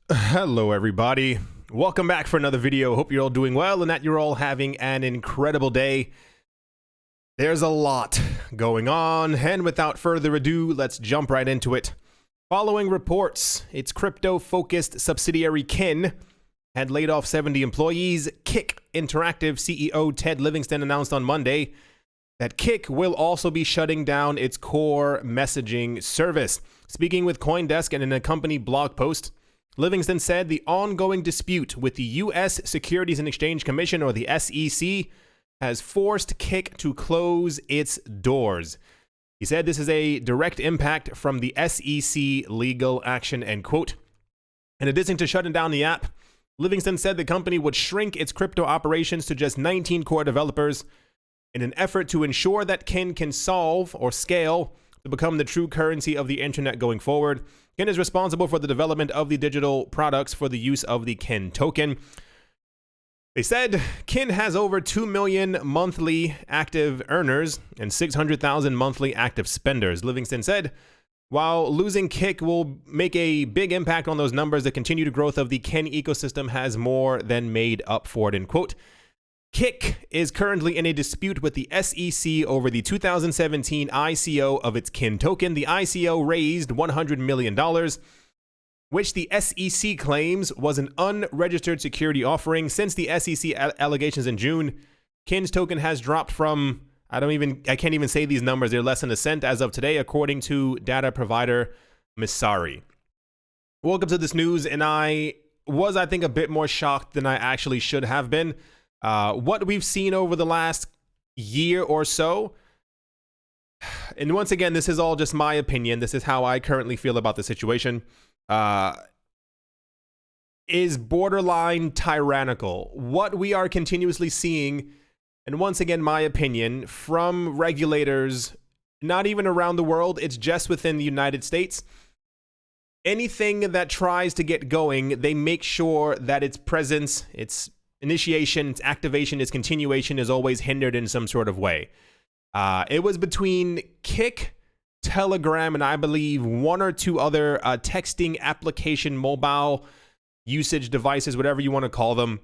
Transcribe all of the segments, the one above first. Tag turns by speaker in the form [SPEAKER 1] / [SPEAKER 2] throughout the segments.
[SPEAKER 1] Hello everybody, welcome back for another video. Hope you're all doing well and that you're all having an incredible day. There's a lot going on, and without further ado, let's jump right into it. Following reports, its crypto-focused subsidiary KIN had laid off 70 employees. KIK Interactive CEO Ted Livingston announced on Monday that KIK will also be shutting down its core messaging service. Speaking with CoinDesk and in a company blog post, Livingston said the ongoing dispute with the U.S. Securities and Exchange Commission, or the SEC, has forced KIK to close its doors. He said this is a direct impact from the SEC legal action, end quote. In addition to shutting down the app, Livingston said the company would shrink its crypto operations to just 19 core developers in an effort to ensure that KIN can solve or scale to become the true currency of the internet going forward. KIN is responsible for the development of the digital products for the use of the KIN token. They said KIN has over 2 million monthly active earners and 600,000 monthly active spenders. Livingston said, while losing KIK will make a big impact on those numbers, the continued growth of the KIN ecosystem has more than made up for it, end quote. KIK is currently in a dispute with the SEC over the 2017 ICO of its KIN token. The ICO raised $100 million, which the SEC claims was an unregistered security offering. Since the SEC allegations in June, KIN's token has dropped from, I can't even say these numbers, they're less than a cent as of today, according to data provider Messari. Welcome to this news, and I think, a bit more shocked than I actually should have been. What we've seen over the last year or so, and once again, this is all just my opinion, this is how I currently feel about the situation, is borderline tyrannical. What we are continuously seeing, and once again, my opinion, from regulators, not even around the world, it's just within the United States. Anything that tries to get going, they make sure that its presence, its initiation, its activation, its continuation is always hindered in some sort of way. It was between KIK, Telegram, and I believe one or two other texting application, mobile usage devices, whatever you want to call them.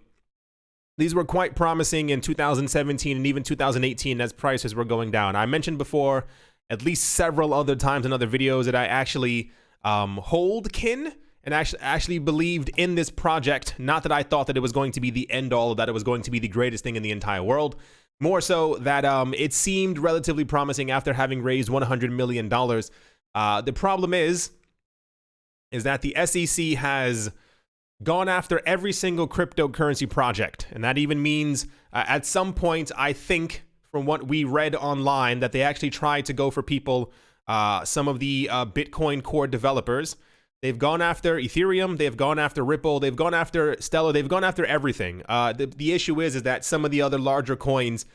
[SPEAKER 1] These were quite promising in 2017 and even 2018 as prices were going down. I mentioned before, at least several other times in other videos, that I actually hold KIN and actually believed in this project. Not that I thought that it was going to be the end all, that it was going to be the greatest thing in the entire world. More so that it seemed relatively promising after having raised $100 million. The problem is that the SEC has gone after every single cryptocurrency project. And that even means at some point, I think, from what we read online, that they actually tried to go for people, some of the Bitcoin core developers. They've gone after Ethereum, they've gone after Ripple, they've gone after Stellar, they've gone after everything. The issue is that some of the other larger coins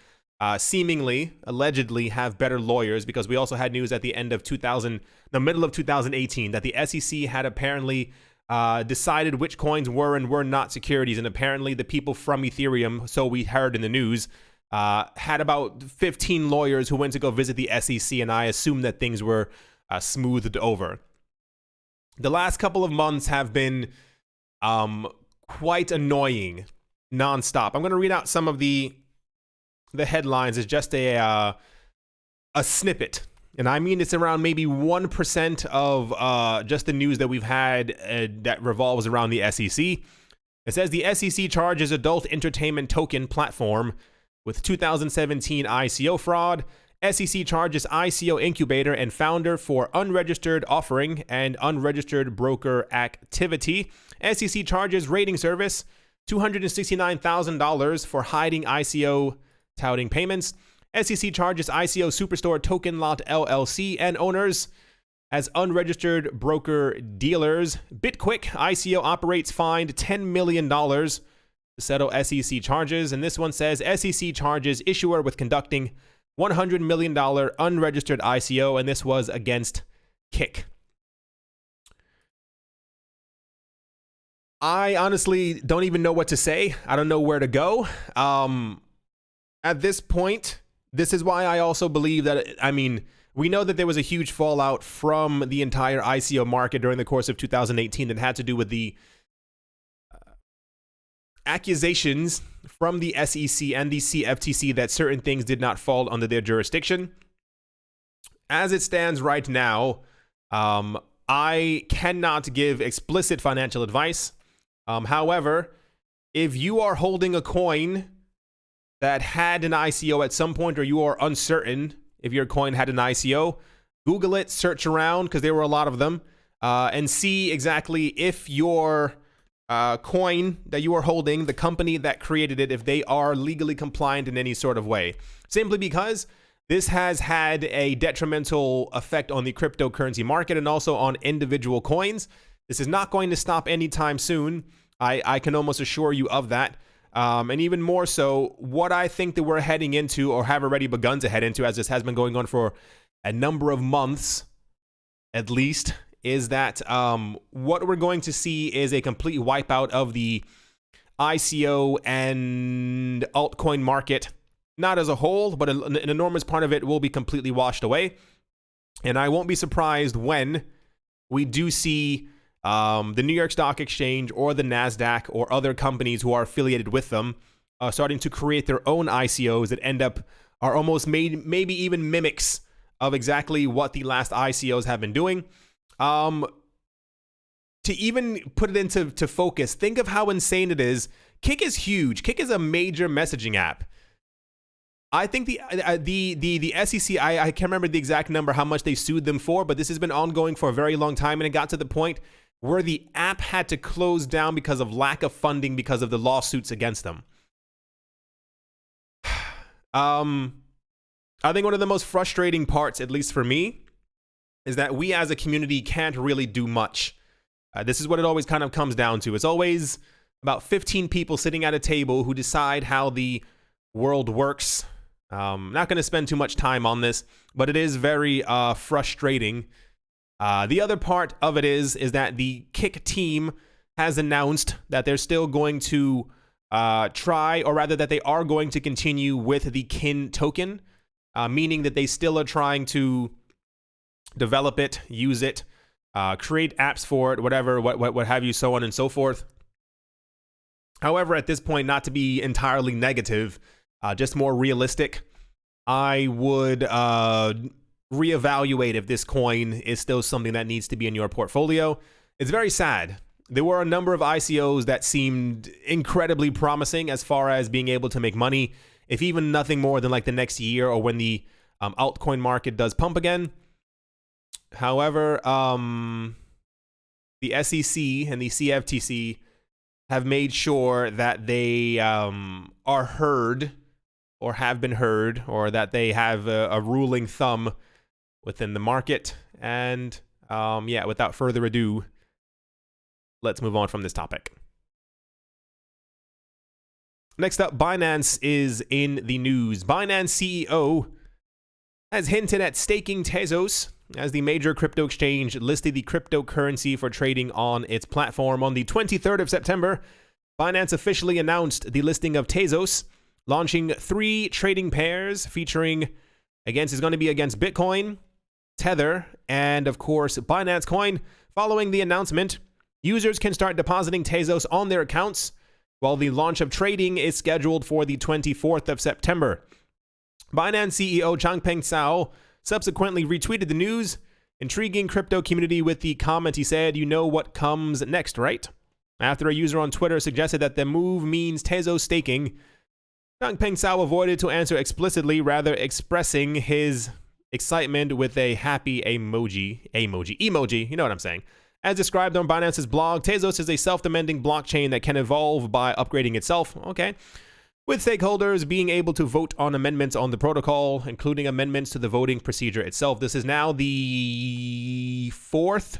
[SPEAKER 1] seemingly, allegedly, have better lawyers, because we also had news at the middle of 2018, that the SEC had apparently decided which coins were and were not securities, and apparently the people from Ethereum, so we heard in the news, had about 15 lawyers who went to go visit the SEC, and I assume that things were smoothed over. The last couple of months have been quite annoying, nonstop. I'm going to read out some of the headlines as just a snippet. And I mean, it's around maybe 1% of just the news that we've had that revolves around the SEC. It says the SEC charges adult entertainment token platform with 2017 ICO fraud. SEC charges ICO incubator and founder for unregistered offering and unregistered broker activity. SEC charges rating service $269,000 for hiding ICO touting payments. SEC charges ICO Superstore Token Lot LLC and owners as unregistered broker dealers. BitQuick ICO operates fined $10 million to settle SEC charges. And this one says SEC charges issuer with conducting $100 million unregistered ICO, and this was against KIK. I honestly don't even know what to say. I don't know where to go. At this point, this is why I also believe that, we know that there was a huge fallout from the entire ICO market during the course of 2018 that had to do with the accusations from the SEC and the CFTC that certain things did not fall under their jurisdiction. As it stands right now, I cannot give explicit financial advice. However, if you are holding a coin that had an ICO at some point, or you are uncertain if your coin had an ICO, Google it, search around, because there were a lot of them, and see exactly if your coin that you are holding, the company that created it, if they are legally compliant in any sort of way. Simply because this has had a detrimental effect on the cryptocurrency market and also on individual coins. This is not going to stop anytime soon. I can almost assure you of that. And even more so, what I think that we're heading into, or have already begun to head into, as this has been going on for a number of months at least, is that what we're going to see is a complete wipeout of the ICO and altcoin market. Not as a whole, but an enormous part of it will be completely washed away. And I won't be surprised when we do see the New York Stock Exchange or the NASDAQ or other companies who are affiliated with them starting to create their own ICOs that are almost maybe even mimics of exactly what the last ICOs have been doing. To even put it into focus, think of how insane it is. KIK is huge. KIK is a major messaging app. I think the SEC, I can't remember the exact number, how much they sued them for, but this has been ongoing for a very long time, and it got to the point where the app had to close down because of lack of funding because of the lawsuits against them. I think one of the most frustrating parts, at least for me, is that we as a community can't really do much. This is what it always kind of comes down to. It's always about 15 people sitting at a table who decide how the world works. Not going to spend too much time on this, but it is very frustrating. The other part of it is that the KIK team has announced that they're still going to try, or rather that they are going to continue with the KIN token, meaning that they still are trying to develop it, use it, create apps for it, whatever, what have you, so on and so forth. However, at this point, not to be entirely negative, just more realistic, I would reevaluate if this coin is still something that needs to be in your portfolio. It's very sad. There were a number of ICOs that seemed incredibly promising as far as being able to make money, if even nothing more than like the next year or when the altcoin market does pump again. However, the SEC and the CFTC have made sure that they are heard, or have been heard, or that they have a ruling thumb within the market. And yeah, without further ado, let's move on from this topic. Next up, Binance is in the news. Binance CEO has hinted at staking Tezos as the major crypto exchange listed the cryptocurrency for trading on its platform. On the 23rd of September, Binance officially announced the listing of Tezos, launching 3 trading pairs featuring, it's going to be against Bitcoin, Tether, and of course, Binance Coin. Following the announcement, users can start depositing Tezos on their accounts, while the launch of trading is scheduled for the 24th of September. Binance CEO Changpeng Zhao subsequently retweeted the news, intriguing crypto community with the comment. He said, "You know what comes next, right?" After a user on Twitter suggested that the move means Tezos staking, Changpeng Zhao avoided to answer explicitly, rather expressing his excitement with a happy emoji, you know what I'm saying. As described on Binance's blog, Tezos is a self-demanding blockchain that can evolve by upgrading itself, with stakeholders being able to vote on amendments on the protocol, including amendments to the voting procedure itself. This is now the third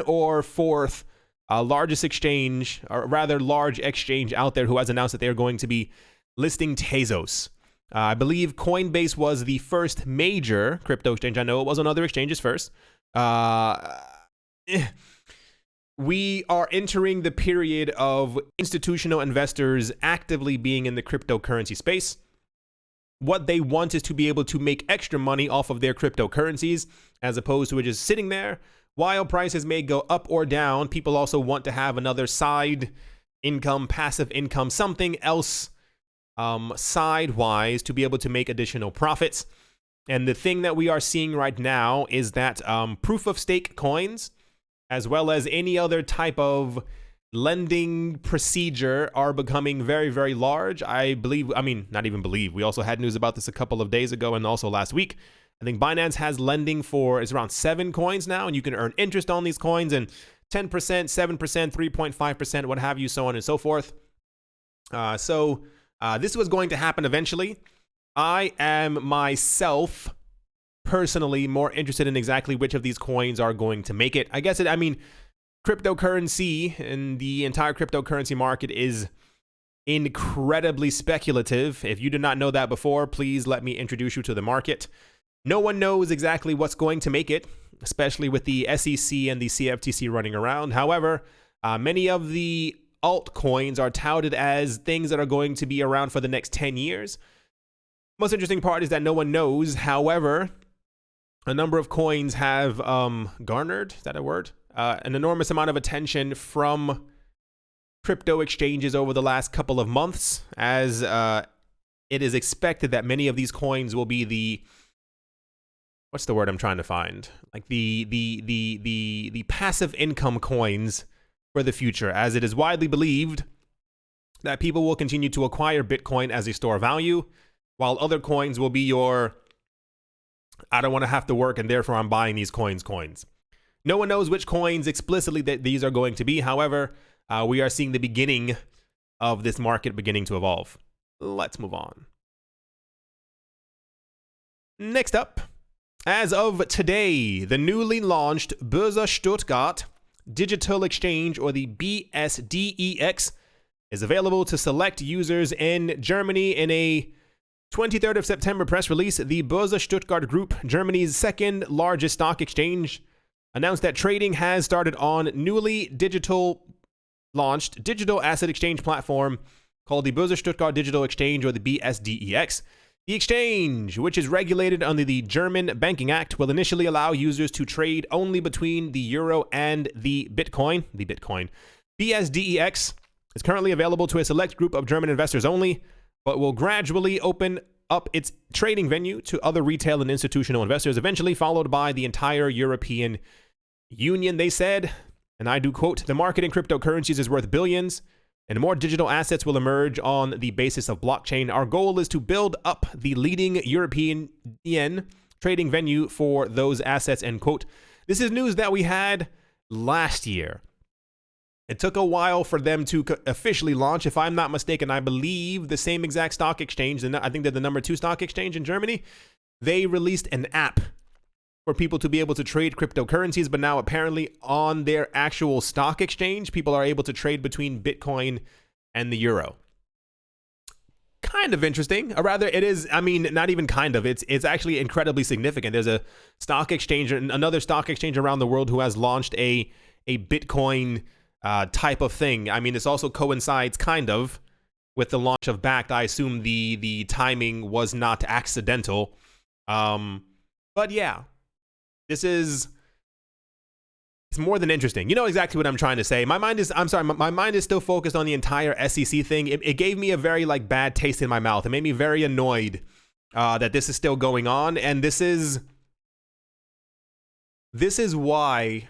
[SPEAKER 1] or fourth largest exchange, or rather large exchange out there, who has announced that they are going to be listing Tezos. I believe Coinbase was the first major crypto exchange. I know it was on other exchanges first. We are entering the period of institutional investors actively being in the cryptocurrency space. What they want is to be able to make extra money off of their cryptocurrencies, as opposed to it just sitting there. While prices may go up or down, people also want to have another side income, passive income, something else sidewise to be able to make additional profits. And the thing that we are seeing right now is that proof of stake coins, as well as any other type of lending procedure, are becoming very, very large. I mean, not even believe. We also had news about this a couple of days ago and also last week. I think Binance has lending for, it's around 7 coins now, and you can earn interest on these coins, and 10%, 7%, 3.5%, what have you, so on and so forth. This was going to happen eventually. I am myself personally more interested in exactly which of these coins are going to make it. I mean, cryptocurrency and the entire cryptocurrency market is incredibly speculative. If you did not know that before, please let me introduce you to the market. No one knows exactly what's going to make it, especially with the SEC and the CFTC running around. However, many of the altcoins are touted as things that are going to be around for the next 10 years. Most interesting part is that no one knows. However, a number of coins have garnered, is that a word? An enormous amount of attention from crypto exchanges over the last couple of months, as it is expected that many of these coins will be the, what's the word I'm trying to find? Like the passive income coins for the future, as it is widely believed that people will continue to acquire Bitcoin as a store of value, while other coins will be your, I don't want to have to work and therefore I'm buying these coins. No one knows which coins explicitly that these are going to be. However, we are seeing the beginning of this market beginning to evolve. Let's move on. Next up, as of today, the newly launched Börse Stuttgart Digital Exchange, or the BSDEX, is available to select users in Germany. In a 23rd of September press release, the Börse Stuttgart Group, Germany's second largest stock exchange, announced that trading has started on newly launched digital asset exchange platform called the Börse Stuttgart Digital Exchange, or the BSDEX. The exchange, which is regulated under the German Banking Act, will initially allow users to trade only between the euro and the Bitcoin. BSDEX is currently available to a select group of German investors only, but will gradually open up its trading venue to other retail and institutional investors, eventually followed by the entire European Union. They said, and I do quote, "The market in cryptocurrencies is worth billions, and more digital assets will emerge on the basis of blockchain. Our goal is to build up the leading European trading venue for those assets," end quote. This is news that we had last year. It took a while for them to officially launch. If I'm not mistaken, I believe the same exact stock exchange, and I think they're the number 2 stock exchange in Germany, they released an app for people to be able to trade cryptocurrencies, but now apparently on their actual stock exchange, people are able to trade between Bitcoin and the euro. Kind of interesting, or rather it is, I mean, not even kind of, it's actually incredibly significant. There's a stock exchange, another stock exchange around the world, who has launched a Bitcoin type of thing. I mean, this also coincides kind of with the launch of Bakkt. I assume the timing was not accidental. But yeah, it's more than interesting. You know exactly what I'm trying to say. My mind is still focused on the entire SEC thing. It gave me a very bad taste in my mouth. It made me very annoyed that this is still going on. And this is why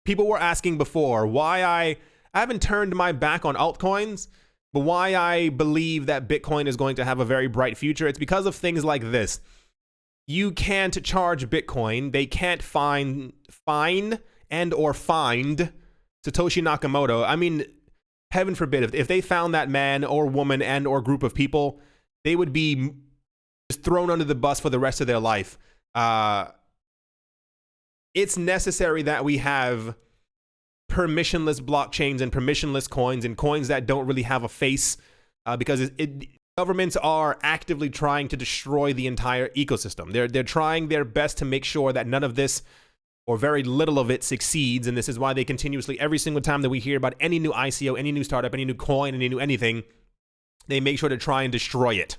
[SPEAKER 1] people were asking before why I haven't turned my back on altcoins, but why I believe that Bitcoin is going to have a very bright future. It's because of things like this. You can't charge Bitcoin. They can't fine and or find Satoshi Nakamoto. I mean, heaven forbid, if they found that man or woman and or group of people, they would be just thrown under the bus for the rest of their life. It's necessary that we have permissionless blockchains and permissionless coins and coins that don't really have a face, because governments are actively trying to destroy the entire ecosystem. They're trying their best to make sure that none of this, or very little of it, succeeds. And this is why they continuously, every single time that we hear about any new ICO, any new startup, any new coin, any new anything, they make sure to try and destroy it.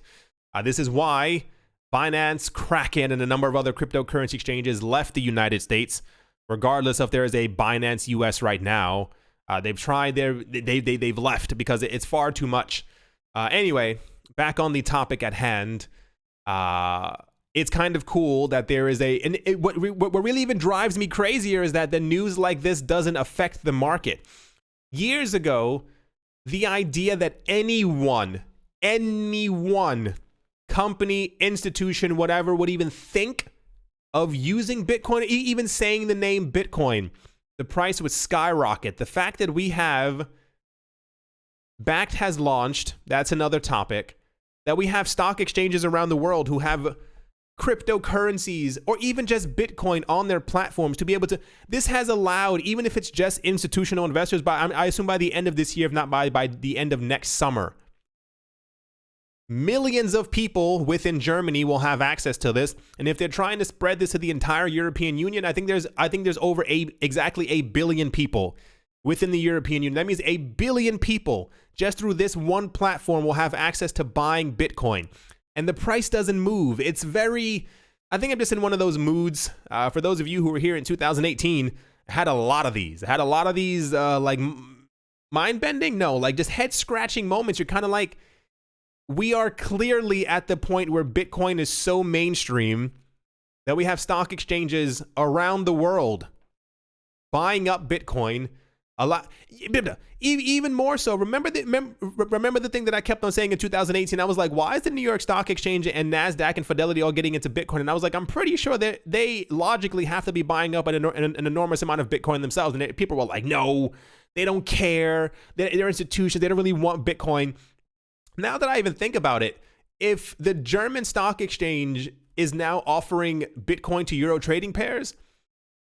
[SPEAKER 1] This is why Binance, Kraken, and a number of other cryptocurrency exchanges left the United States, regardless if there is a Binance US right now. They've tried they've left because it's far too much. Anyway, back on the topic at hand. It's kind of cool that there is what really even drives me crazier is that the news like this doesn't affect the market. Years ago, the idea that anyone, company, institution, whatever, would even think of using Bitcoin, even saying the name Bitcoin, the price would skyrocket. The fact that we have Bakkt has launched, that's another topic, that we have stock exchanges around the world who have cryptocurrencies or even just Bitcoin on their platforms to be able to, this has allowed, even if it's just institutional investors, I assume by the end of this year, if not by the end of next summer, millions of people within Germany will have access to this. And if they're trying to spread this to the entire European Union, I think there's over exactly 1 billion people within the European Union. That means 1 billion people just through this one platform will have access to buying Bitcoin. And the price doesn't move. It's very, I think I'm just in one of those moods. For those of you who were here in 2018, I had a lot of these. Like mind-bending? No, like just head-scratching moments. You're kind of like, we are clearly at the point where Bitcoin is so mainstream that we have stock exchanges around the world buying up Bitcoin a lot. Even more so, remember the thing that I kept on saying in 2018? I was like, why is the New York Stock Exchange and NASDAQ and Fidelity all getting into Bitcoin? And I was like, I'm pretty sure that they logically have to be buying up an enormous amount of Bitcoin themselves. And people were like, no, they don't care. They're institutions. They don't really want Bitcoin. Now that I even think about it, if the German stock exchange is now offering Bitcoin to Euro trading pairs,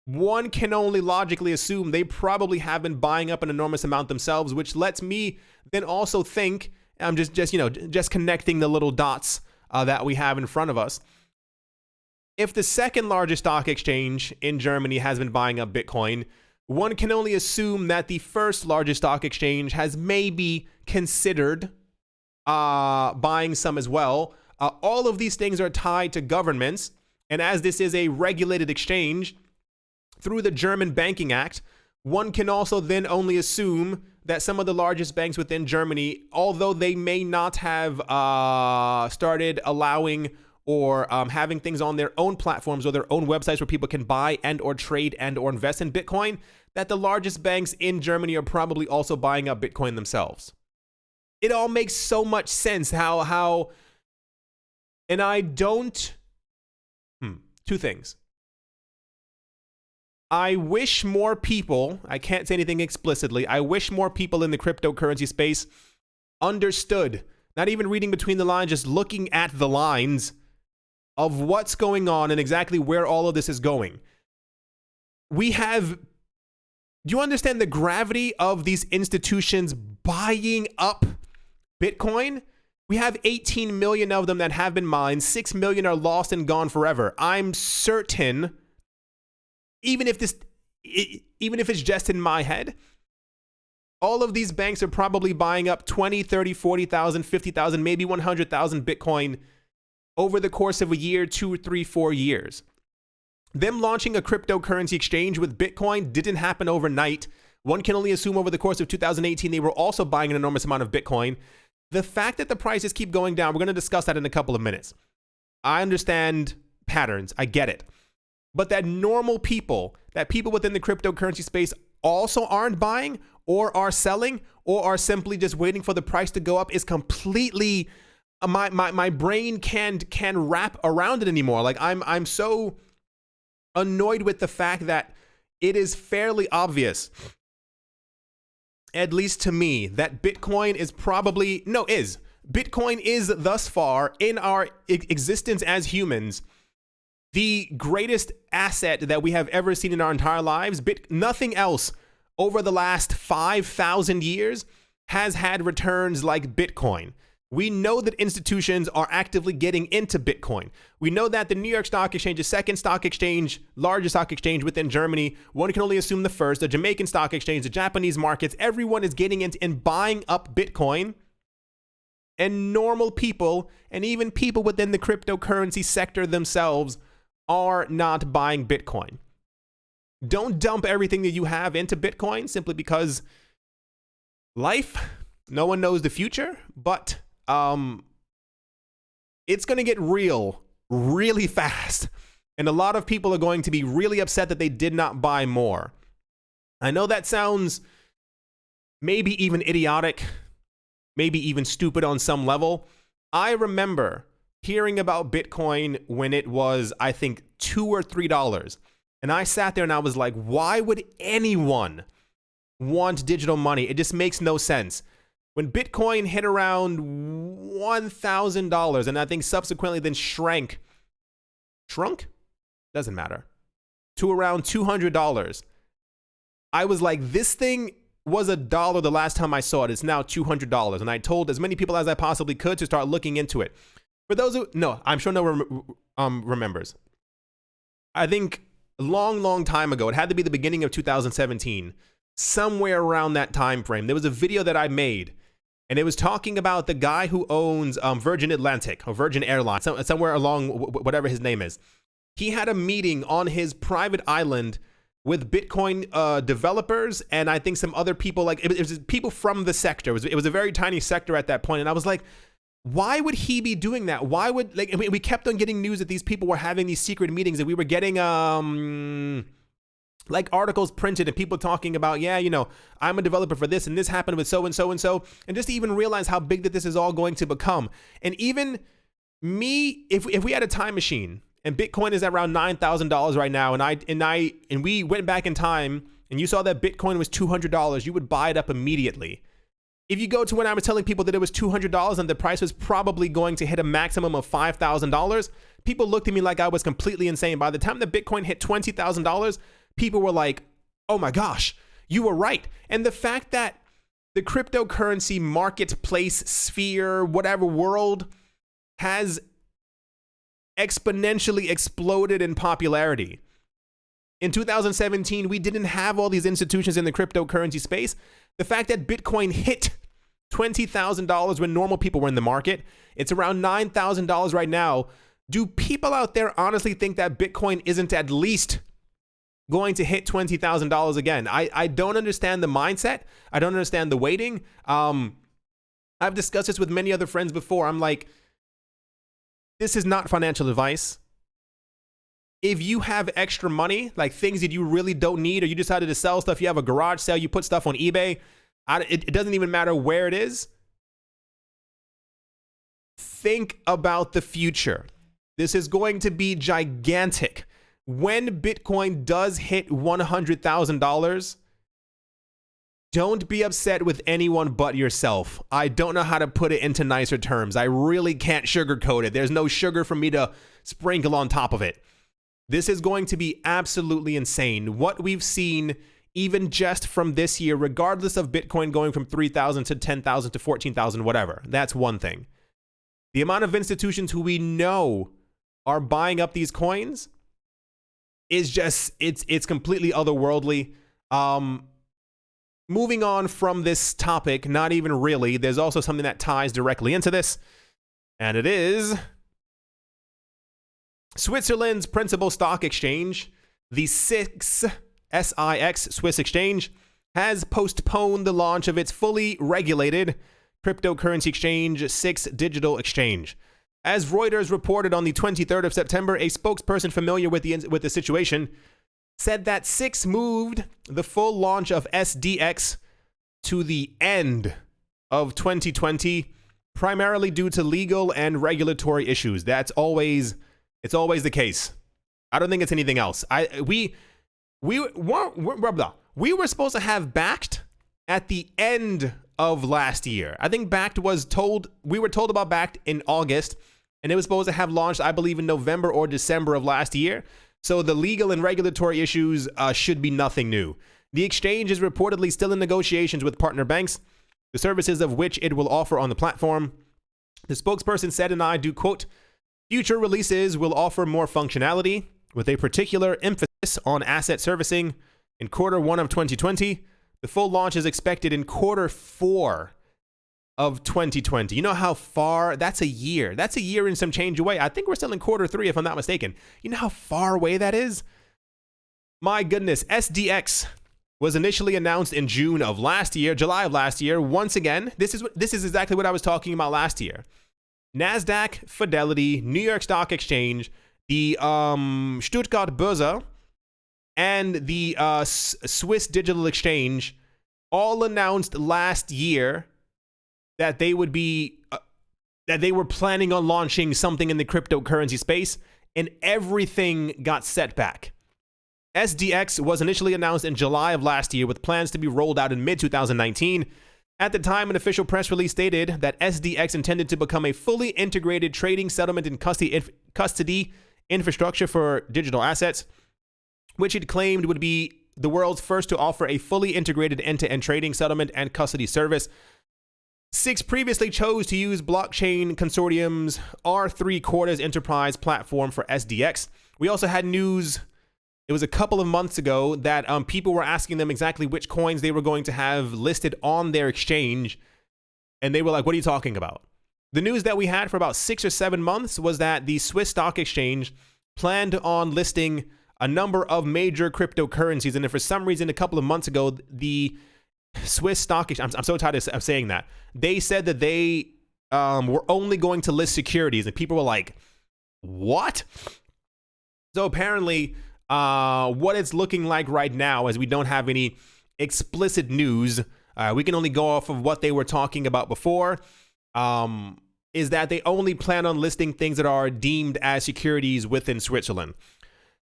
[SPEAKER 1] one can only logically assume they probably have been buying up an enormous amount themselves, which lets me then also think, I'm just connecting the little dots that we have in front of us. If the second largest stock exchange in Germany has been buying up Bitcoin, one can only assume that the first largest stock exchange has maybe considered buying some as well. All of these things are tied to governments, and as this is a regulated exchange, through the German Banking Act, one can also then only assume that some of the largest banks within Germany, although they may not have started allowing or having things on their own platforms or their own websites where people can buy and or trade and or invest in Bitcoin, that the largest banks in Germany are probably also buying up Bitcoin themselves. It all makes so much sense how and I don't, two things. I wish more people, I can't say anything explicitly, I wish more people in the cryptocurrency space understood, not even reading between the lines, just looking at the lines of what's going on and exactly where all of this is going. Do you understand the gravity of these institutions buying up Bitcoin? We have 18 million of them that have been mined. 6 million are lost and gone forever. I'm certain, even if it's just in my head, all of these banks are probably buying up 20, 30, 40,000, 50,000, maybe 100,000 Bitcoin over the course of a year, 2, 3, 4 years. Them launching a cryptocurrency exchange with Bitcoin didn't happen overnight. One can only assume over the course of 2018, they were also buying an enormous amount of Bitcoin. The fact that the prices keep going down, we're going to discuss that in a couple of minutes. I understand patterns. I get it. But that normal people, that people within the cryptocurrency space also aren't buying or are selling or are simply just waiting for the price to go up is completely, my brain can't wrap around it anymore. Like I'm so annoyed with the fact that it is fairly obvious, at least to me, that Bitcoin is Bitcoin is thus far in our existence as humans the greatest asset that we have ever seen in our entire lives. Nothing else over the last 5,000 years has had returns like Bitcoin. We know that institutions are actively getting into Bitcoin. We know that the New York Stock Exchange, the second stock exchange, largest stock exchange within Germany, one can only assume the first, the Jamaican Stock Exchange, the Japanese markets, everyone is getting into and buying up Bitcoin. And normal people, and even people within the cryptocurrency sector themselves, are not buying Bitcoin. Don't dump everything that you have into Bitcoin simply because life, no one knows the future, but it's going to get real really fast. And a lot of people are going to be really upset that they did not buy more. I know that sounds maybe even idiotic, maybe even stupid on some level. I remember hearing about Bitcoin when it was, I think, $2 or $3. And I sat there and I was like, why would anyone want digital money? It just makes no sense. When Bitcoin hit around $1,000 and I think subsequently then shrunk? Doesn't matter. To around $200. I was like, this thing was $1 the last time I saw it. It's now $200. And I told as many people as I possibly could to start looking into it. For those who, no, I'm sure no one remembers. I think a long time ago, it had to be the beginning of 2017, somewhere around that time frame, there was a video that I made, and it was talking about the guy who owns Virgin Atlantic or Virgin Airlines, somewhere along whatever his name is. He had a meeting on his private island with Bitcoin developers and I think some other people, like it was people from the sector. It was a very tiny sector at that point, and I was like, why would he be doing that? Why would, like, I mean, we kept on getting news that these people were having these secret meetings, and we were getting like articles printed and people talking about, yeah, you know, I'm a developer for this and this happened with so and so and so, and just to even realize how big that this is all going to become. And even me, if we had a time machine and Bitcoin is at around $9,000 right now, and we went back in time and you saw that Bitcoin was $200, you would buy it up immediately. If you go to when I was telling people that it was $200 and the price was probably going to hit a maximum of $5,000, people looked at me like I was completely insane. By the time the Bitcoin hit $20,000, people were like, oh my gosh, you were right. And the fact that the cryptocurrency marketplace sphere, whatever world, has exponentially exploded in popularity. In 2017, we didn't have all these institutions in the cryptocurrency space. The fact that Bitcoin hit $20,000 when normal people were in the market, it's around $9,000 right now. Do people out there honestly think that Bitcoin isn't at least going to hit $20,000 again? I don't understand the mindset. I don't understand the waiting. I've discussed this with many other friends before. I'm like, this is not financial advice. If you have extra money, like things that you really don't need, or you decided to sell stuff, you have a garage sale, you put stuff on eBay, it doesn't even matter where it is. Think about the future. This is going to be gigantic. When Bitcoin does hit $100,000, don't be upset with anyone but yourself. I don't know how to put it into nicer terms. I really can't sugarcoat it. There's no sugar for me to sprinkle on top of it. This is going to be absolutely insane. What we've seen, even just from this year, regardless of Bitcoin going from 3,000 to 10,000 to 14,000, whatever, that's one thing. The amount of institutions who we know are buying up these coins is just, it's completely otherworldly. Moving on from this topic, not even really, there's also something that ties directly into this, and it is Switzerland's principal stock exchange, the SIX Swiss exchange, has postponed the launch of its fully regulated cryptocurrency exchange, SIX Digital Exchange. As Reuters reported on the 23rd of September, a spokesperson familiar with the situation said that SIX moved the full launch of SDX to the end of 2020, primarily due to legal and regulatory issues. It's always the case. I don't think it's anything else. We were supposed to have Backed at the end of last year. I think we were told about Backed in August, and it was supposed to have launched, I believe, in November or December of last year. So the legal and regulatory issues should be nothing new. The exchange is reportedly still in negotiations with partner banks, the services of which it will offer on the platform. The spokesperson said, and I do quote, "Future releases will offer more functionality, with a particular emphasis on asset servicing in Q1 of 2020. The full launch is expected in Q4 of 2020. You know how far? That's a year. That's a year and some change away. I think we're still in Q3 if I'm not mistaken. You know how far away that is? My goodness. SDX was initially announced in June of last year, July of last year. Once again, this is exactly what I was talking about last year. NASDAQ, Fidelity, New York Stock Exchange, the Stuttgart Börse, and the Swiss Digital Exchange all announced last year that they would be that they were planning on launching something in the cryptocurrency space, and everything got set back. SDX was initially announced in July of last year with plans to be rolled out in mid-2019. At the time, an official press release stated that SDX intended to become a fully integrated trading, settlement, and custody infrastructure for digital assets, which it claimed would be the world's first to offer a fully integrated end-to-end trading, settlement, and custody service. SIX previously chose to use Blockchain Consortium's R3/4 enterprise platform for SDX. We also had news, it was a couple of months ago, that people were asking them exactly which coins they were going to have listed on their exchange, and they were like, what are you talking about? The news that we had for about 6 or 7 months was that the Swiss Stock Exchange planned on listing a number of major cryptocurrencies, and then for some reason a couple of months ago, the Swiss Stock Exchange, I'm so tired of saying that, they said that they were only going to list securities, and people were like, what? So apparently, what it's looking like right now, as we don't have any explicit news, we can only go off of what they were talking about before, is that they only plan on listing things that are deemed as securities within Switzerland.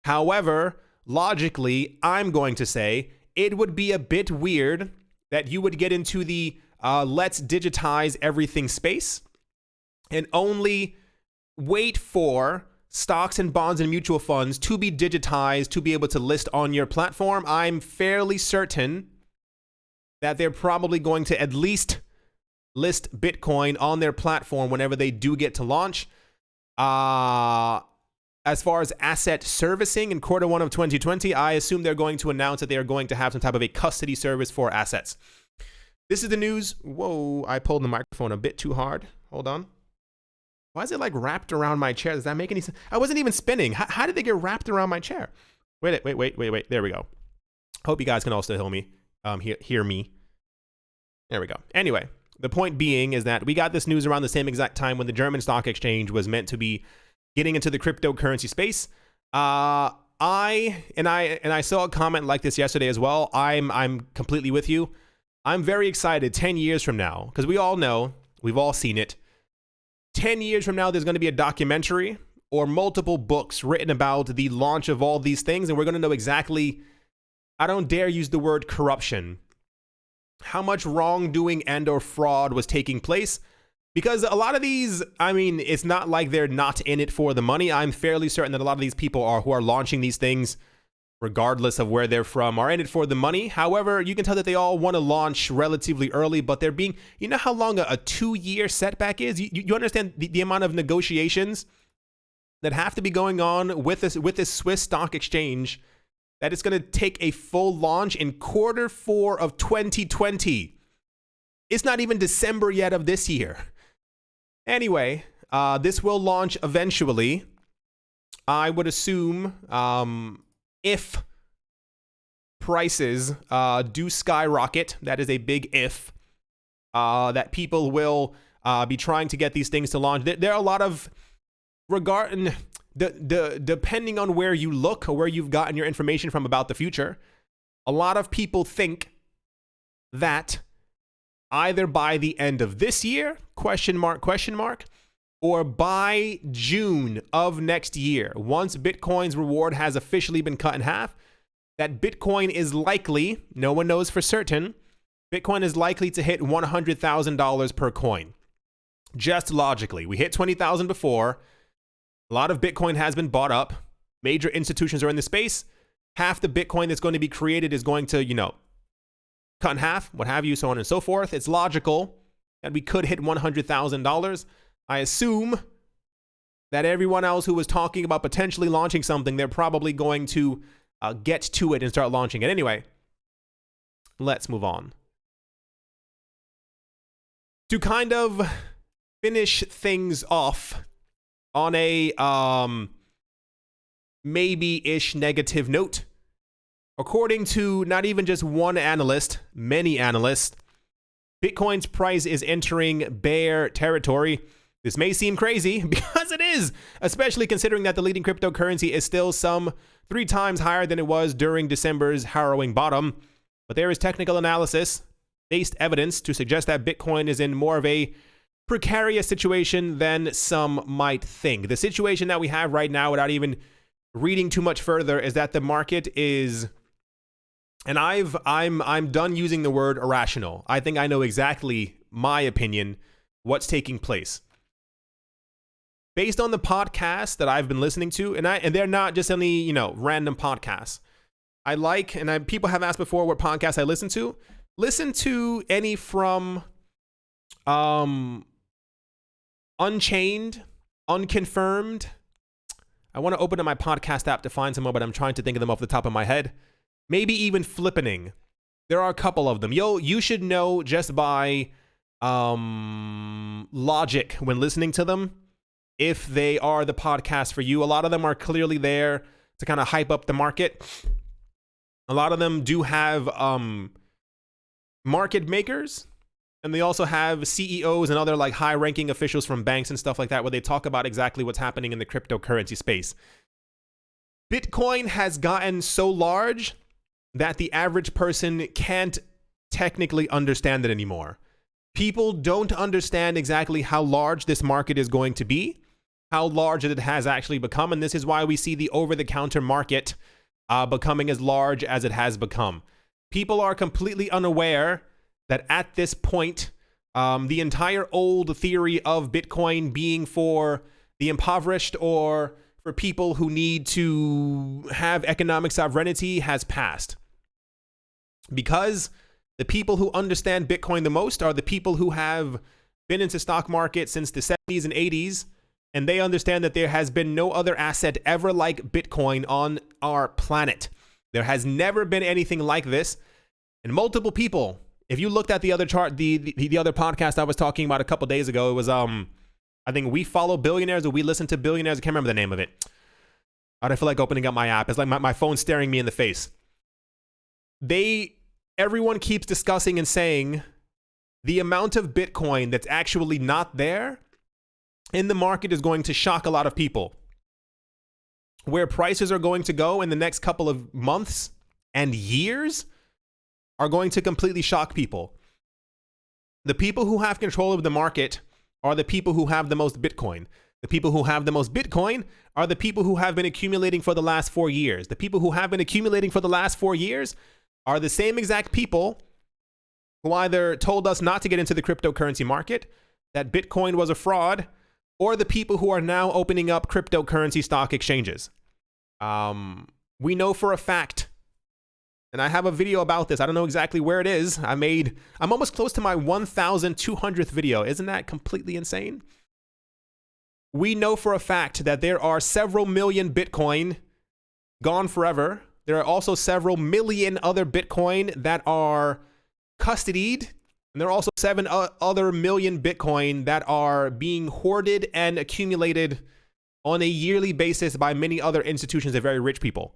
[SPEAKER 1] However, logically, I'm going to say it would be a bit weird that you would get into the let's digitize everything space and only wait for stocks and bonds and mutual funds to be digitized to be able to list on your platform. I'm fairly certain that they're probably going to at least list Bitcoin on their platform whenever they do get to launch. As far as asset servicing in Q1 of 2020, I assume they're going to announce that they are going to have some type of a custody service for assets. This is the news. Whoa, I pulled the microphone a bit too hard. Hold on. Why is it like wrapped around my chair? Does that make any sense? I wasn't even spinning. How did they get wrapped around my chair? Wait. There we go. Hope you guys can also hear me. Hear me. There we go. Anyway, the point being is that we got this news around the same exact time when the German stock exchange was meant to be getting into the cryptocurrency space. I saw a comment like this yesterday as well. I'm completely with you. I'm very excited 10 years from now, because we all know, we've all seen it. 10 years from now, there's going to be a documentary or multiple books written about the launch of all these things, and we're going to know exactly, I don't dare use the word corruption, how much wrongdoing and or fraud was taking place. Because a lot of these, I mean, it's not like they're not in it for the money. I'm fairly certain that a lot of these people who are launching these things, regardless of where they're from, are in it for the money. However, you can tell that they all want to launch relatively early, but they're being, you know how long a 2-year setback is? You understand the amount of negotiations that have to be going on with this Swiss stock exchange, that it's going to take a full launch in Q4 of 2020. It's not even December yet of this year. Anyway, this will launch eventually. I would assume if prices do skyrocket, that is a big if, that people will be trying to get these things to launch. There are a lot of depending on where you look or where you've gotten your information from about the future, a lot of people think that either by the end of this year, question mark, or by June of next year, once Bitcoin's reward has officially been cut in half, that Bitcoin is likely, no one knows for certain, Bitcoin is likely to hit $100,000 per coin. Just logically. We hit 20,000 before. A lot of Bitcoin has been bought up. Major institutions are in the space. Half the Bitcoin that's going to be created is going to, cut in half, what have you, so on and so forth. It's logical that we could hit $100,000. I assume that everyone else who was talking about potentially launching something, they're probably going to get to it and start launching it. Anyway, let's move on. To kind of finish things off on a maybe-ish negative note, According to not even just one analyst, many analysts, Bitcoin's price is entering bear territory. This may seem crazy because it is, especially considering that the leading cryptocurrency is still some 3 times higher than it was during December's harrowing bottom. But there is technical analysis based evidence to suggest that Bitcoin is in more of a precarious situation than some might think. The situation that we have right now, without even reading too much further, is that the market is, and I'm done using the word irrational. I think I know exactly, my opinion, what's taking place. Based on the podcasts that I've been listening to, and they're not just any, random podcasts. I like, and people have asked before what podcasts I listen to. Listen to any from Unchained, Unconfirmed. I want to open up my podcast app to find some more, but I'm trying to think of them off the top of my head. Maybe even Flippening. There are a couple of them. You should know just by logic when listening to them if they are the podcast for you. A lot of them are clearly there to kind of hype up the market. A lot of them do have market makers, and they also have CEOs and other like high-ranking officials from banks and stuff like that, where they talk about exactly what's happening in the cryptocurrency space. Bitcoin has gotten so large that the average person can't technically understand it anymore. People don't understand exactly how large this market is going to be, how large it has actually become, and this is why we see the over-the-counter market becoming as large as it has become. People are completely unaware that at this point, the entire old theory of Bitcoin being for the impoverished or for people who need to have economic sovereignty has passed. Because the people who understand Bitcoin the most are the people who have been into stock market since the 70s and 80s, and they understand that there has been no other asset ever like Bitcoin on our planet. There has never been anything like this. And multiple people, if you looked at the other chart, the other podcast I was talking about a couple days ago, it was, I think We Follow Billionaires or We Listen to Billionaires. I can't remember the name of it. I feel like opening up my app. It's like my phone staring me in the face. Everyone keeps discussing and saying the amount of Bitcoin that's actually not there in the market is going to shock a lot of people. Where prices are going to go in the next couple of months and years are going to completely shock people. The people who have control of the market are the people who have the most Bitcoin. The people who have the most Bitcoin are the people who have been accumulating for the last 4 years. The people who have been accumulating for the last 4 years are the same exact people who either told us not to get into the cryptocurrency market, that Bitcoin was a fraud, or the people who are now opening up cryptocurrency stock exchanges. We know for a fact, and I have a video about this. I don't know exactly where it is. I'm almost close to my 1,200th video. Isn't that completely insane? We know for a fact that there are several million Bitcoin gone forever. There are also several million other Bitcoin that are custodied. And there are also 7 other million Bitcoin that are being hoarded and accumulated on a yearly basis by many other institutions of very rich people.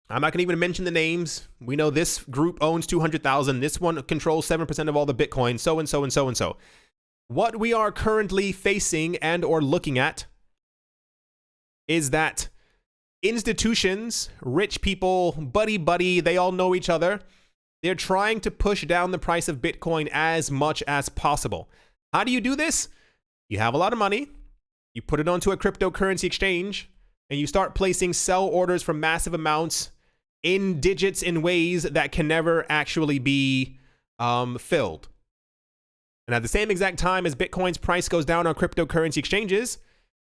[SPEAKER 1] I'm not going to even mention the names. We know this group owns 200,000. This one controls 7% of all the Bitcoin, so and so and so and so. What we are currently facing and or looking at is that institutions, rich people, buddy, they all know each other. They're trying to push down the price of Bitcoin as much as possible. How do you do this? You have a lot of money, you put it onto a cryptocurrency exchange, and you start placing sell orders for massive amounts in digits in ways that can never actually be filled. And at the same exact time as Bitcoin's price goes down on cryptocurrency exchanges,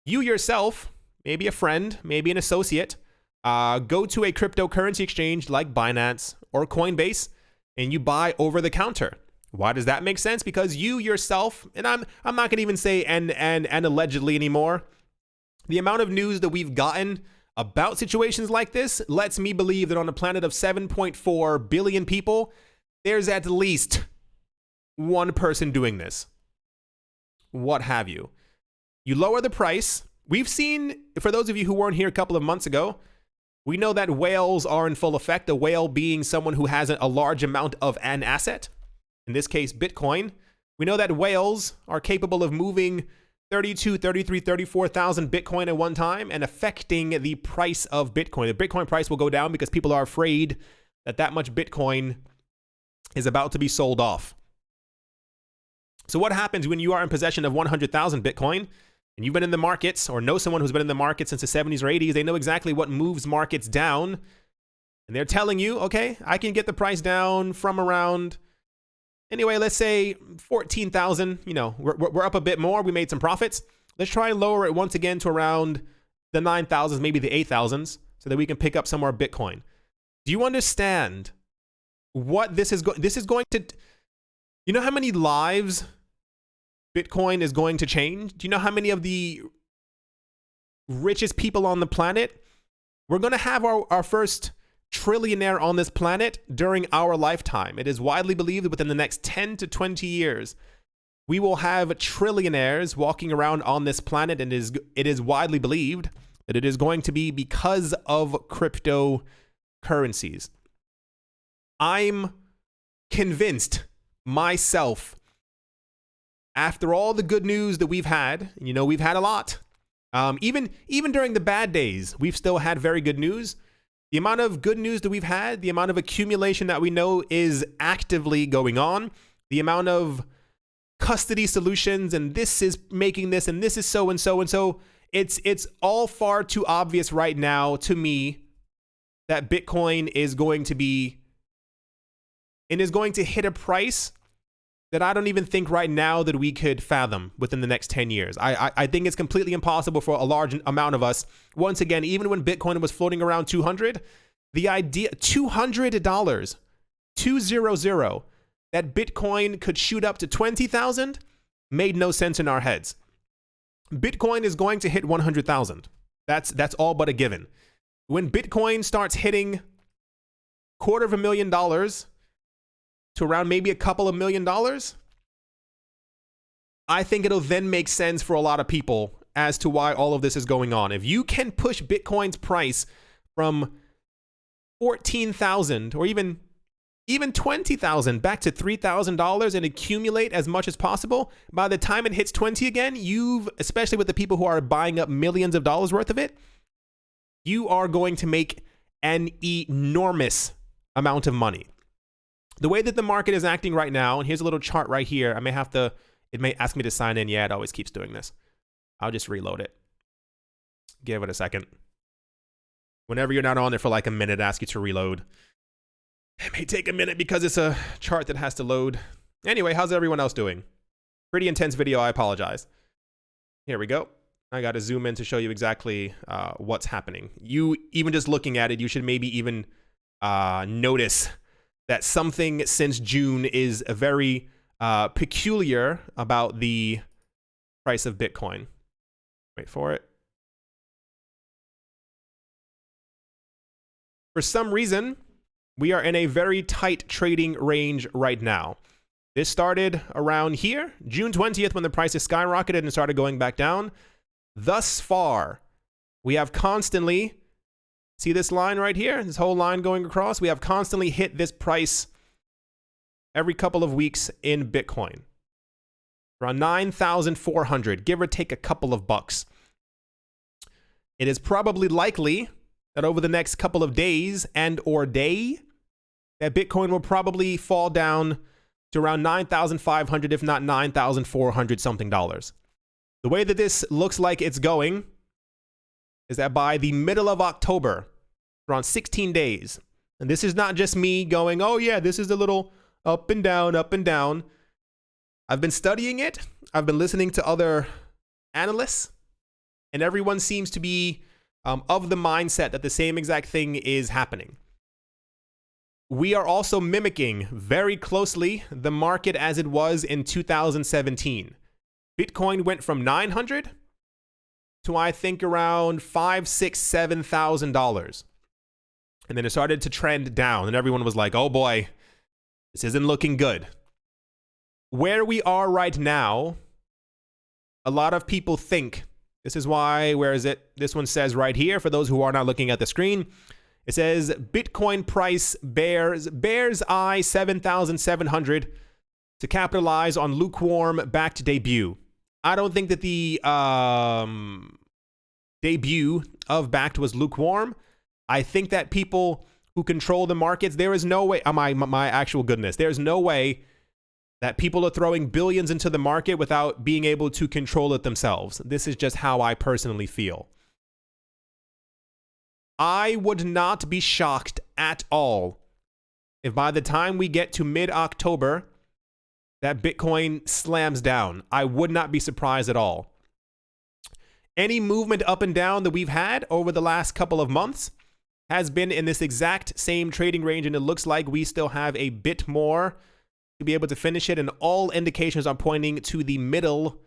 [SPEAKER 1] you yourself, maybe a friend, maybe an associate, go to a cryptocurrency exchange like Binance or Coinbase, and you buy over the counter. Why does that make sense? Because you yourself, and I'm not gonna even say and allegedly anymore. The amount of news that we've gotten about situations like this lets me believe that on a planet of 7.4 billion people, there's at least one person doing this. What have you? You lower the price. We've seen, for those of you who weren't here a couple of months ago, We know that whales are in full effect, a whale being someone who has a large amount of an asset, in this case, Bitcoin. We know that whales are capable of moving 32, 33, 34,000 Bitcoin at one time and affecting the price of Bitcoin. The Bitcoin price will go down because people are afraid that that much Bitcoin is about to be sold off. So what happens when you are in possession of 100,000 Bitcoin and you've been in the markets or know someone who's been in the market since the 70s or 80s? They know exactly what moves markets down. And they're telling you, okay, I can get the price down from around, anyway, let's say 14,000. You know, we're up a bit more. We made some profits. Let's try and lower it once again to around the 9,000s, maybe the 8,000s, so that we can pick up some more Bitcoin. Do you understand what this is going to, you know how many lives Bitcoin is going to change? Do you know how many of the richest people on the planet? We're going to have our first trillionaire on this planet during our lifetime. It is widely believed that within the next 10 to 20 years, we will have trillionaires walking around on this planet, and it is widely believed that it is going to be because of cryptocurrencies. I'm convinced myself, after all the good news that we've had, you know, we've had a lot. Even during the bad days, we've still had very good news. The amount of good news that we've had, the amount of accumulation that we know is actively going on, the amount of custody solutions, and this is making this, and this is so and so and so. It's all far too obvious right now to me that Bitcoin is going to be and is going to hit a price that I don't even think right now that we could fathom within the next 10 years. I think it's completely impossible for a large amount of us. Once again, even when Bitcoin was floating around 200, the idea, $200, 200, that Bitcoin could shoot up to 20,000 made no sense in our heads. Bitcoin is going to hit 100,000. That's all but a given. When Bitcoin starts hitting $250,000 to around maybe a couple of $1 million, I think it'll then make sense for a lot of people as to why all of this is going on. If you can push Bitcoin's price from 14,000 or even 20,000 back to $3,000 and accumulate as much as possible, by the time it hits 20 again, especially with the people who are buying up millions of dollars worth of it, you are going to make an enormous amount of money. The way that the market is acting right now, and here's a little chart right here. It may ask me to sign in. Yeah, it always keeps doing this. I'll just reload it. Give it a second. Whenever you're not on there for like a minute, ask you to reload. It may take a minute because it's a chart that has to load. Anyway, how's everyone else doing? Pretty intense video, I apologize. Here we go. I got to zoom in to show you exactly what's happening. You, even just looking at it, you should maybe even notice that something since June is very peculiar about the price of Bitcoin. Wait for it. For some reason, we are in a very tight trading range right now. This started around here, June 20th, when the prices skyrocketed and started going back down. Thus far, we have constantly, see this line right here? This whole line going across? We have constantly hit this price every couple of weeks in Bitcoin. Around 9,400, give or take a couple of bucks. It is probably likely that over the next couple of days and or day, that Bitcoin will probably fall down to around 9,500, if not 9,400 something dollars. The way that this looks like it's going is that by the middle of October, around 16 days, and this is not just me going, oh yeah, this is a little up and down, up and down. I've been studying it. I've been listening to other analysts, and everyone seems to be of the mindset that the same exact thing is happening. We are also mimicking very closely the market as it was in 2017. Bitcoin went from 900 to I think around $5,000, $6,000, $7,000. And then it started to trend down, and everyone was like, oh boy, this isn't looking good. Where we are right now, a lot of people think This is why, where is it? This one says right here, for those who are not looking at the screen, it says Bitcoin price bears eye 7,700 to capitalize on lukewarm backed debut. I don't think that the debut of backed was lukewarm. I think that people who control the markets, there is no way, my actual goodness, there's no way that people are throwing billions into the market without being able to control it themselves. This is just how I personally feel. I would not be shocked at all if by the time we get to mid-October, that Bitcoin slams down. I would not be surprised at all. Any movement up and down that we've had over the last couple of months has been in this exact same trading range, and it looks like we still have a bit more to be able to finish it, and all indications are pointing to the middle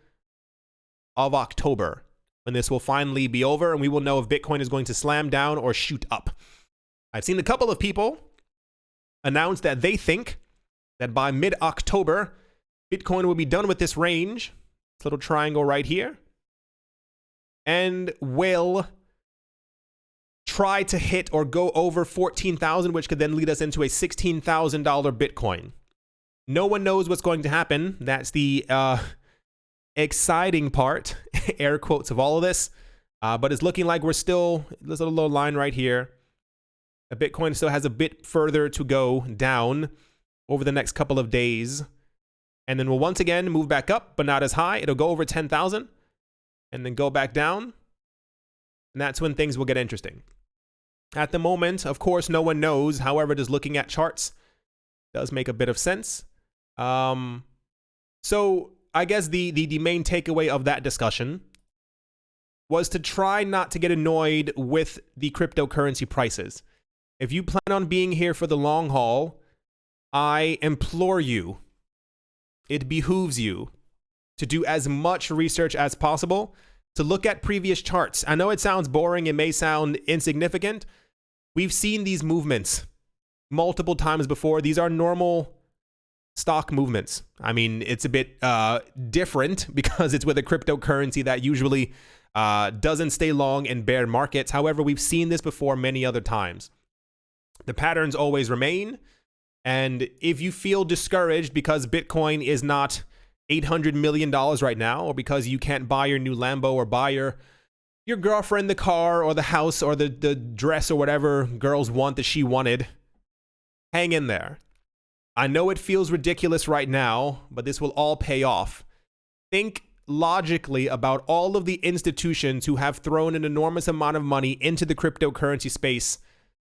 [SPEAKER 1] of October when this will finally be over and we will know if Bitcoin is going to slam down or shoot up. I've seen a couple of people announce that they think that by mid-October, Bitcoin will be done with this range, this little triangle right here, and will try to hit or go over 14,000, which could then lead us into a $16,000 Bitcoin. No one knows what's going to happen. That's the exciting part, air quotes, of all of this. But it's looking like we're still, there's a little line right here. A Bitcoin still has a bit further to go down over the next couple of days. And then we'll once again move back up, but not as high. It'll go over 10,000 and then go back down. And that's when things will get interesting. At the moment, of course, no one knows. However, just looking at charts does make a bit of sense. So I guess the main takeaway of that discussion was to try not to get annoyed with the cryptocurrency prices. If you plan on being here for the long haul, I implore you, it behooves you to do as much research as possible, to look at previous charts. I know it sounds boring, it may sound insignificant. We've seen these movements multiple times before. These are normal stock movements. I mean, it's a bit different because it's with a cryptocurrency that usually doesn't stay long in bear markets. However, we've seen this before many other times. The patterns always remain. And if you feel discouraged because Bitcoin is not $800 million right now, or because you can't buy your new Lambo or buy your girlfriend the car or the house or the dress or whatever girls want that she wanted, hang in there. I know it feels ridiculous right now, but this will all pay off. Think logically about all of the institutions who have thrown an enormous amount of money into the cryptocurrency space,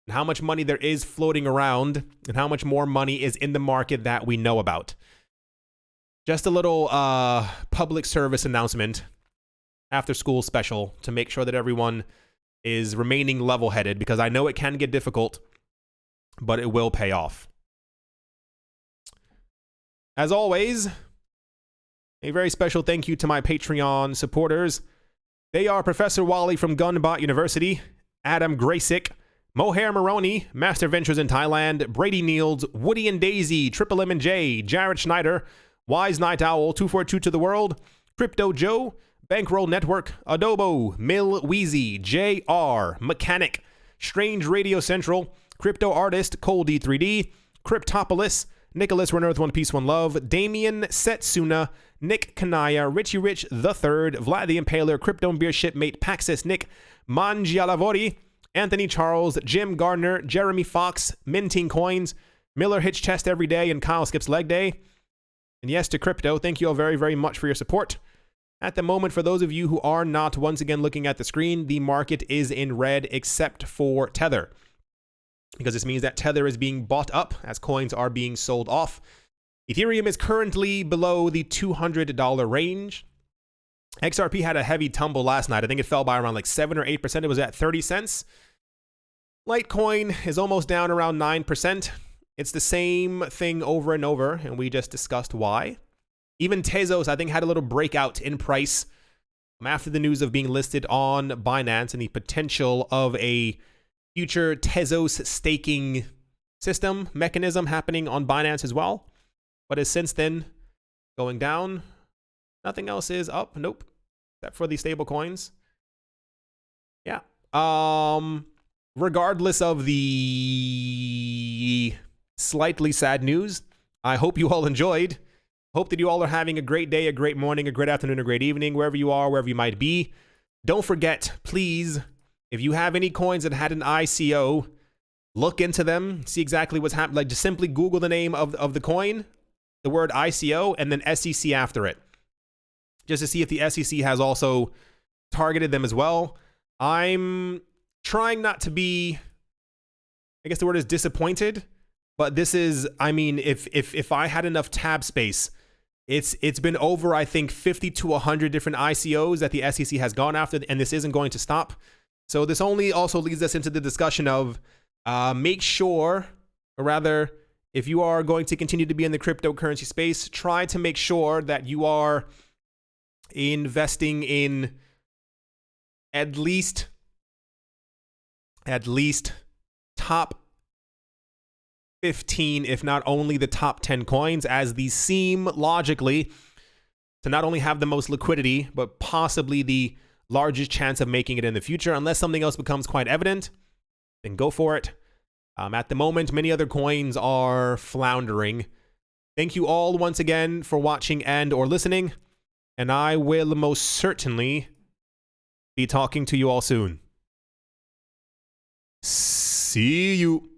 [SPEAKER 1] and how much money there is floating around, and how much more money is in the market that we know about. Just a little public service announcement, after school special, to make sure that everyone is remaining level-headed, because I know it can get difficult, but it will pay off. As always, a very special thank you to my Patreon supporters. They are Professor Wally from Gunbot University, Adam Graysick, Mohair Maroney, Master Ventures in Thailand, Brady Niels, Woody and Daisy, Triple M and J, Jared Schneider, Wise Night Owl, 242 to the World, Crypto Joe, Bankroll Network, Adobo, Mill Wheezy, JR, Mechanic, Strange Radio Central, Crypto Artist, Cole D3D, Cryptopolis, Nicholas Runner with One Piece, One Love, Damien Setsuna, Nick Kanaya, Richie Rich the Third, Vlad the Impaler, Crypto Beer Shipmate, Paxis Nick, Mangialavori, Anthony Charles, Jim Gardner, Jeremy Fox, Minting Coins, Miller Hitch Chest Every Day, and Kyle Skips Leg Day. And yes to crypto, thank you all very, very much for your support. At the moment, for those of you who are not once again looking at the screen, the market is in red except for Tether, because this means that Tether is being bought up as coins are being sold off. Ethereum is currently below the $200 range. XRP had a heavy tumble last night. I think it fell by around like 7 or 8%. It was at 30 cents. Litecoin is almost down around 9%. It's the same thing over and over, and we just discussed why. Even Tezos, I think, had a little breakout in price after the news of being listed on Binance and the potential of a future Tezos staking system mechanism happening on Binance as well. But has since then going down. Nothing else is up. Nope. except for the stable coins. Yeah. Regardless of the slightly sad news, I hope you all enjoyed. Hope that you all are having a great day, a great morning, a great afternoon, a great evening, wherever you are, wherever you might be. Don't forget, please, if you have any coins that had an ICO, look into them, see exactly what's happening. Like, just simply Google the name of the coin, the word ICO, and then SEC after it, just to see if the SEC has also targeted them as well. I'm trying not to be, I guess the word is disappointed, but this is, I mean, if I had enough tab space, it's been over, I think, 50 to 100 different ICOs that the SEC has gone after, and this isn't going to stop. So this only also leads us into the discussion of make sure, or rather, if you are going to continue to be in the cryptocurrency space, try to make sure that you are investing in at least top 15, if not only the top 10 coins, as these seem logically to not only have the most liquidity, but possibly the largest chance of making it in the future. Unless something else becomes quite evident, then go for it. At the moment, many other coins are floundering. Thank you all once again for watching and or listening, and I will most certainly be talking to you all soon. See you.